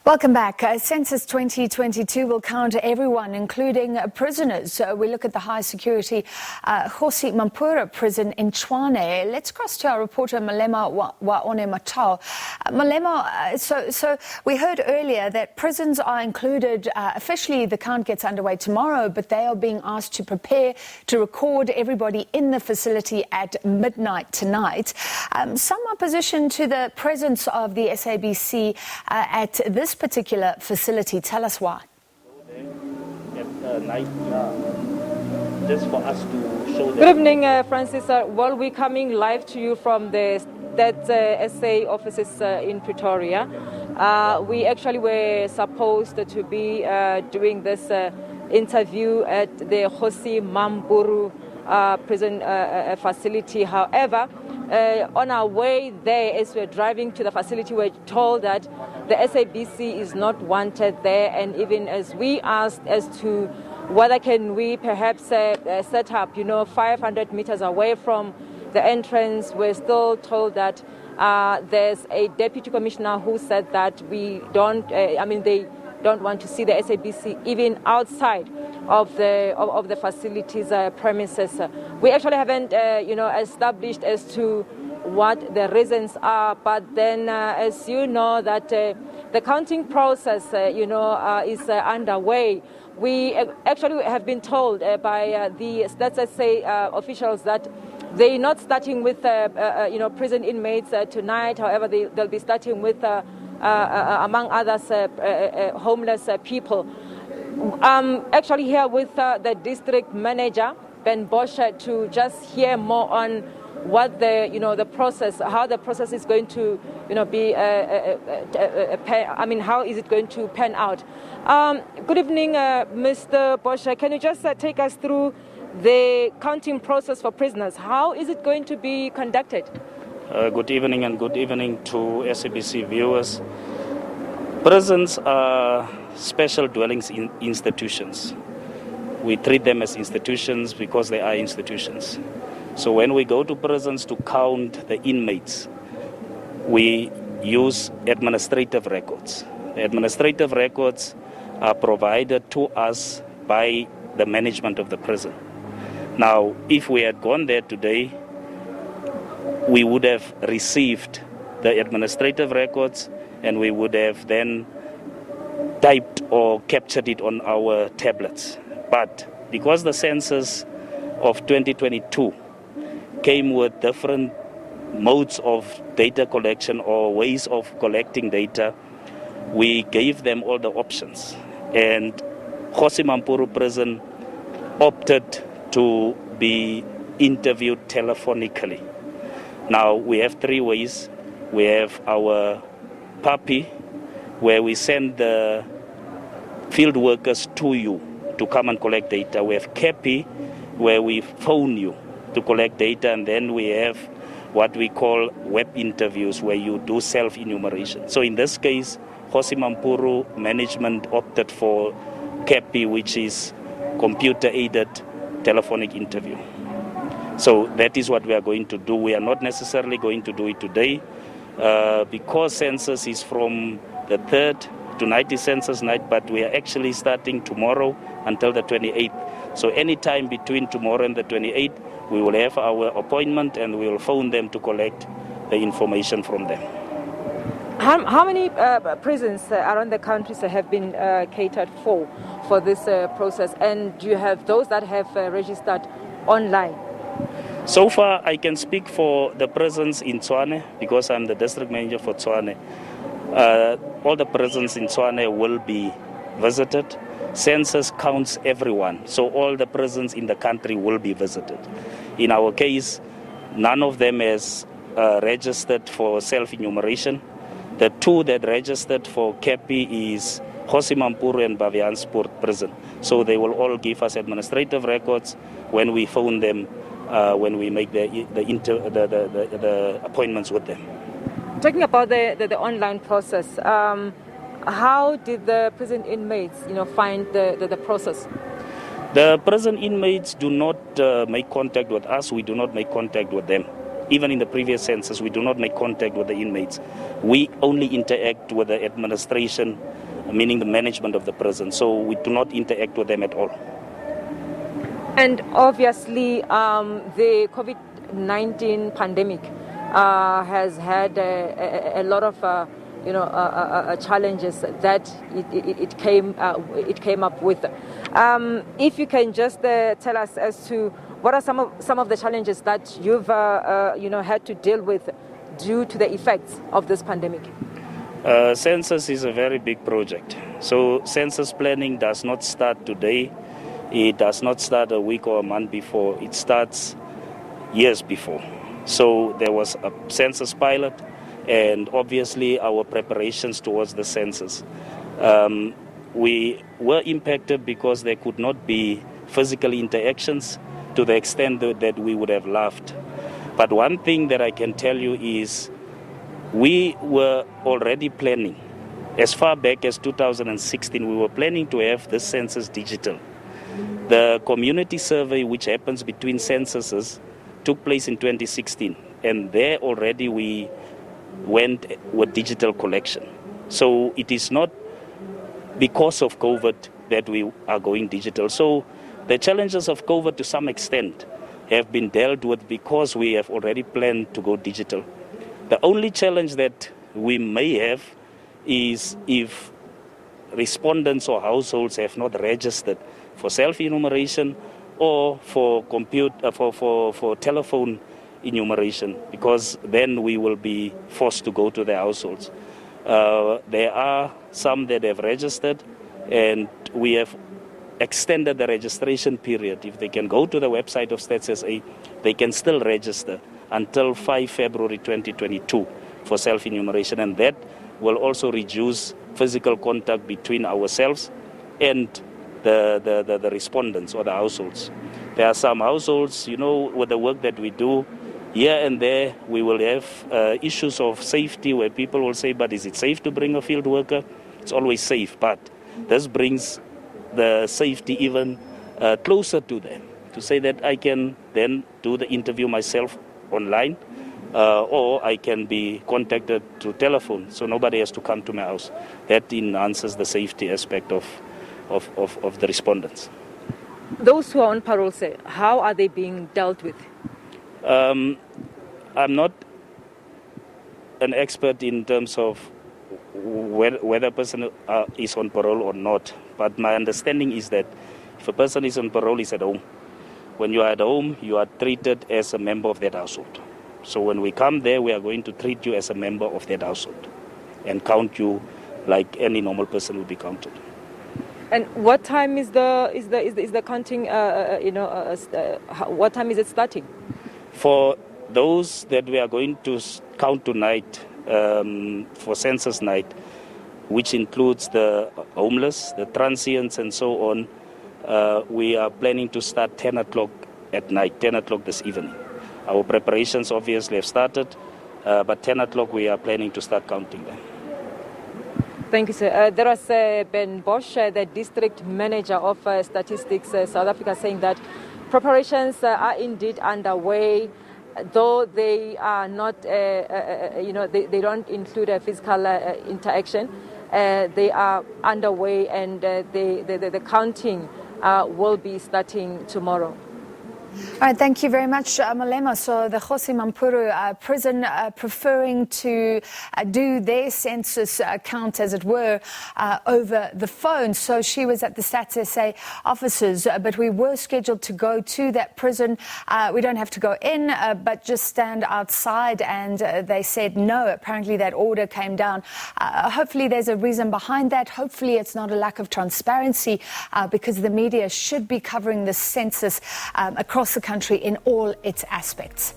Welcome back. Census 2022 will count everyone, including prisoners. We look at the high security Kgosi Mampuru prison in Tshwane. Let's cross to our reporter Molemo Wa-One Motoa. Molemo, so we heard earlier that prisons are included. Officially, the count gets underway tomorrow, but they are being asked to prepare to record everybody in the facility at midnight tonight. Some opposition to the presence of the SABC at this particular facility. Tell us why. At night, just for us to show them. Good evening, Francis. Well, we're coming live to you from the SA offices in Pretoria. We actually were supposed to be doing this interview at the Kgosi Mampuru prison facility. However, on our way there, as we're driving to the facility, we're told that the SABC is not wanted there, and even as we asked as to whether can we perhaps set up, 500 meters away from the entrance, we're still told that there's a deputy commissioner who said that they don't want to see the SABC even outside of the facilities premises. We actually haven't established as to what the reasons are, but then as you know that the counting process is underway. We actually have been told by the officials that they're not starting with prison inmates tonight. However, they'll be starting with among others homeless people. I'm actually here with the district manager, Ben Bosch, to just hear more on what the process, how the process is going to be, how is it going to pan out. Good evening, Mr. Bosch. Can you just take us through the counting process for prisoners? How is it going to be conducted? Good evening, and good evening to SABC viewers. Prisons are special dwellings institutions. We treat them as institutions because they are institutions. So when we go to prisons to count the inmates, we use administrative records. The administrative records are provided to us by the management of the prison. Now, if we had gone there today, we would have received the administrative records and we would have then typed or captured it on our tablets. But because the census of 2022 came with different modes of data collection or ways of collecting data, we gave them all the options. And Kgosi Mampuru prison opted to be interviewed telephonically. Now, we have three ways. We have our PAPI, where we send the field workers to you to come and collect data. We have KEPI, where we phone you to collect data, and then we have what we call web interviews, where you do self-enumeration. So in this case, Kgosi Mampuru management opted for KEPI, which is computer-aided telephonic interview. So that is what we are going to do. We are not necessarily going to do it today because census is from the 3rd. Tonight is census night, but we are actually starting tomorrow until the 28th. So any time between tomorrow and the 28th, we will have our appointment and we will phone them to collect the information from them. How many prisons around the country have been catered for this process? And do you have those that have registered online? So far, I can speak for the prisons in Tshwane because I'm the district manager for Tshwane. All the prisons in Tshwane will be visited. Census counts everyone, so all the prisons in the country will be visited. In our case, none of them has registered for self-enumeration. The two that registered for KEPI is Kgosi Mampuru and Bavianspoort prison. So they will all give us administrative records when we phone them, when we make the appointments with them. Talking about the online process, how did the prison inmates, find the process? The prison inmates do not make contact with us. We do not make contact with them. Even in the previous census, we do not make contact with the inmates. We only interact with the administration, meaning the management of the prison. So we do not interact with them at all. And obviously, the COVID-19 pandemic has had a lot of challenges that it came up with. If you can just tell us as to what are some of the challenges that you've had to deal with due to the effects of this pandemic? Census is a very big project. So census planning does not start today. It does not start a week or a month before. It starts years before. So there was a census pilot, and obviously our preparations towards the census. We were impacted because there could not be physical interactions to the extent that we would have loved. But one thing that I can tell you is we were already planning. As far back as 2016, we were planning to have this census digital. The community survey, which happens between censuses, took place in 2016, and there already we went with digital collection. So it is not because of COVID that we are going digital. So the challenges of COVID to some extent have been dealt with because we have already planned to go digital. The only challenge that we may have is if respondents or households have not registered for self-enumeration or for telephone enumeration, because then we will be forced to go to their households. There are some that have registered, and we have extended the registration period. If they can go to the website of Stats SA, they can still register until 5 February 2022 for self-enumeration, and that will also reduce physical contact between ourselves and the respondents or the households. There are some households, with the work that we do, here and there we will have issues of safety where people will say, but is it safe to bring a field worker? It's always safe, but this brings the safety even closer to them, to say that I can then do the interview myself online, or I can be contacted through telephone, so nobody has to come to my house. That enhances the safety aspect of the respondents. Those who are on parole, say, how are they being dealt with? I'm not an expert in terms of whether a person is on parole or not, but my understanding is that if a person is on parole, he's at home. When you are at home, you are treated as a member of that household. So when we come there, we are going to treat you as a member of that household and count you like any normal person will be counted. And what time is the counting? What time is it starting? For those that we are going to count tonight, for census night, which includes the homeless, the transients, and so on, we are planning to start 10 o'clock at night, 10 o'clock this evening. Our preparations obviously have started, but 10 o'clock we are planning to start counting them. Thank you, sir. There was Ben Bosch, the district manager of Statistics South Africa, saying that preparations are indeed underway, though they are not, they don't include a physical interaction. They are underway, and the counting will be starting tomorrow. All right, thank you very much, Molemo. So the Kgosi Mampuru prison preferring to do their census count, as it were, over the phone. So she was at the Stats SA offices, but we were scheduled to go to that prison. We don't have to go in, but just stand outside, and they said no. Apparently that order came down. Hopefully there's a reason behind that. Hopefully it's not a lack of transparency, because the media should be covering the census across the country in all its aspects.